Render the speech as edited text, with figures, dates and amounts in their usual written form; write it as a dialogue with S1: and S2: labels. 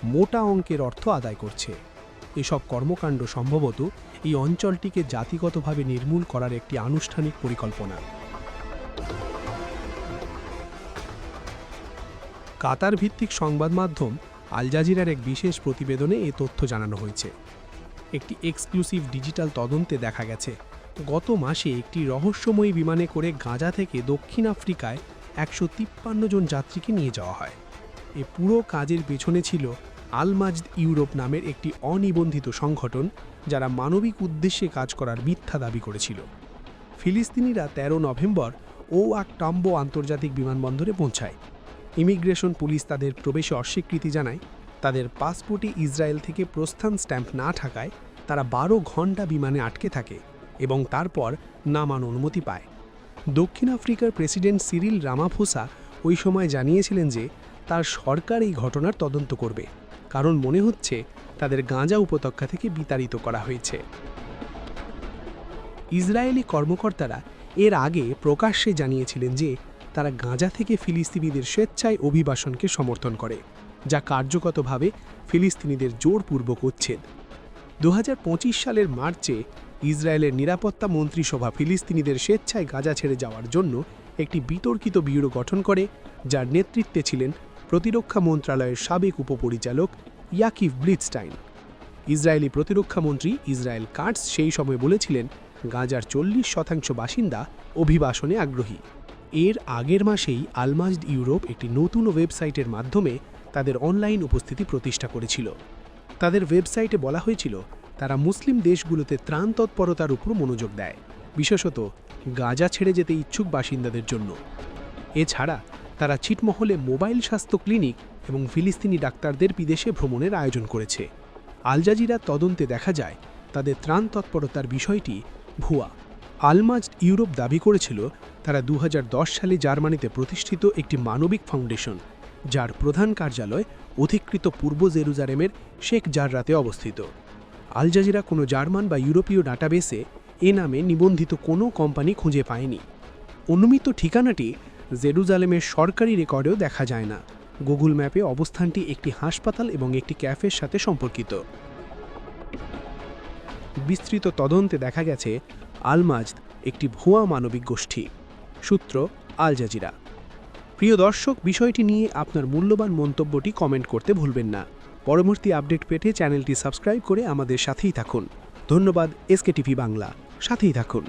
S1: মোটা অঙ্কের অর্থ আদায় করছে। এসব কর্মকাণ্ড সম্ভবত এই অঞ্চলটিকে জাতিগতভাবে নির্মূল করার একটি আনুষ্ঠানিক পরিকল্পনা। কাতার ভিত্তিক সংবাদ মাধ্যম আল জাজিরার এক বিশেষ প্রতিবেদনে এ তথ্য জানানো হয়েছে। একটি এক্সক্লুসিভ ডিজিটাল তদন্তে দেখা গেছে, গত মাসে একটি রহস্যময়ী বিমানে করে গাজা থেকে দক্ষিণ আফ্রিকায় ১৫৩ জন যাত্রীকে নিয়ে যাওয়া হয়। এ পুরো কাজের পেছনে ছিল আল মাজদ ইউরোপ নামের একটি অনিবন্ধিত সংগঠন, যারা মানবিক উদ্দেশ্যে কাজ করার মিথ্যা দাবি করেছিল। ফিলিস্তিনিরা ১৩ নভেম্বর ওয়াক টাম্বো আন্তর্জাতিক বিমানবন্দরে পৌঁছায়। ইমিগ্রেশন পুলিশ তাদের প্রবেশে অস্বীকৃতি জানায়। তাদের পাসপোর্টে ইসরায়েল থেকে প্রস্থান স্ট্যাম্প না থাকায় তারা ১২ ঘণ্টা বিমানে আটকে থাকে এবং তারপর নামার অনুমতি পায়। দক্ষিণ আফ্রিকার প্রেসিডেন্ট সিরিল রামাফোসা ওই সময় জানিয়েছিলেন যে তার সরকার এই ঘটনার তদন্ত করবে, কারণ মনে হচ্ছে তাদের গাজা উপত্যকা থেকে বিতাড়িত করা হয়েছে। ইসরায়েলি কর্মকর্তারা এর আগে প্রকাশ্যে জানিয়েছিলেন যে তারা গাজা থেকে ফিলিস্তিনিদের স্বেচ্ছায় অভিবাসনকে সমর্থন করে, যা কার্যকতভাবে ফিলিস্তিনিদের জোরপূর্বক উচ্ছেদ। ২০২৫ সালের মার্চে ইসরায়েলের নিরাপত্তা মন্ত্রিসভা ফিলিস্তিনিদের স্বেচ্ছায় গাজা ছেড়ে যাওয়ার জন্য একটি বিতর্কিত ব্যুরো গঠন করে, যার নেতৃত্বে ছিলেন প্রতিরক্ষা মন্ত্রণালয়ের সাবেক উপপরিচালক ইয়াকিভ ব্লিটস্টাইন। ইসরায়েলি প্রতিরক্ষামন্ত্রী ইসরায়েল কাটস সেই সময় বলেছিলেন গাজার ৪০% বাসিন্দা অভিবাসনে আগ্রহী। এর আগের মাসেই আল মাজদ ইউরোপ একটি নতুন ওয়েবসাইটের মাধ্যমে তাদের অনলাইন উপস্থিতি প্রতিষ্ঠা করেছিল। তাদের ওয়েবসাইটে বলা হয়েছিল তারা মুসলিম দেশগুলোতে ত্রাণ তৎপরতার উপর মনোযোগ দেয়, বিশেষত গাজা ছেড়ে যেতে ইচ্ছুক বাসিন্দাদের জন্য। এছাড়া তারা ছিটমহলে মোবাইল স্বাস্থ্য ক্লিনিক এবং ফিলিস্তিনি ডাক্তারদের বিদেশে ভ্রমণের আয়োজন করেছে। আল জাজিরার তদন্তে দেখা যায় তাদের ত্রাণ তৎপরতার বিষয়টি ভুয়া। আল মাজদ ইউরোপ দাবি করেছিল তারা ২০১০ সালে জার্মানিতে প্রতিষ্ঠিত একটি মানবিক ফাউন্ডেশন, যার প্রধান কার্যালয় অধিকৃত পূর্ব জেরুজালেমের শেখ জাররাতে অবস্থিত। আল জাজিরা কোনো জার্মান বা ইউরোপীয় ডাটাবেসে এ নামে নিবন্ধিত কোনো কোম্পানি খুঁজে পায়নি। অনুমিত ঠিকানাটি জেরুজালেমের সরকারি রেকর্ডেও দেখা যায় না। গুগল ম্যাপে অবস্থানটি একটি হাসপাতাল এবং একটি ক্যাফের সাথে সম্পর্কিত। বিস্তৃত তদন্তে দেখা গেছে আল মাজদ একটি ভুয়া মানবিক গোষ্ঠী। সূত্র আল জাজিরা। প্রিয় দর্শক, বিষয়টি নিয়ে আপনার মূল্যবান মন্তব্যটি কমেন্ট করতে ভুলবেন না। পরবর্তী আপডেট পেতে চ্যানেলটি সাবস্ক্রাইব করে আমাদের সাথেই থাকুন। ধন্যবাদ। এসকে টিভি বাংলা, সাথেই থাকুন।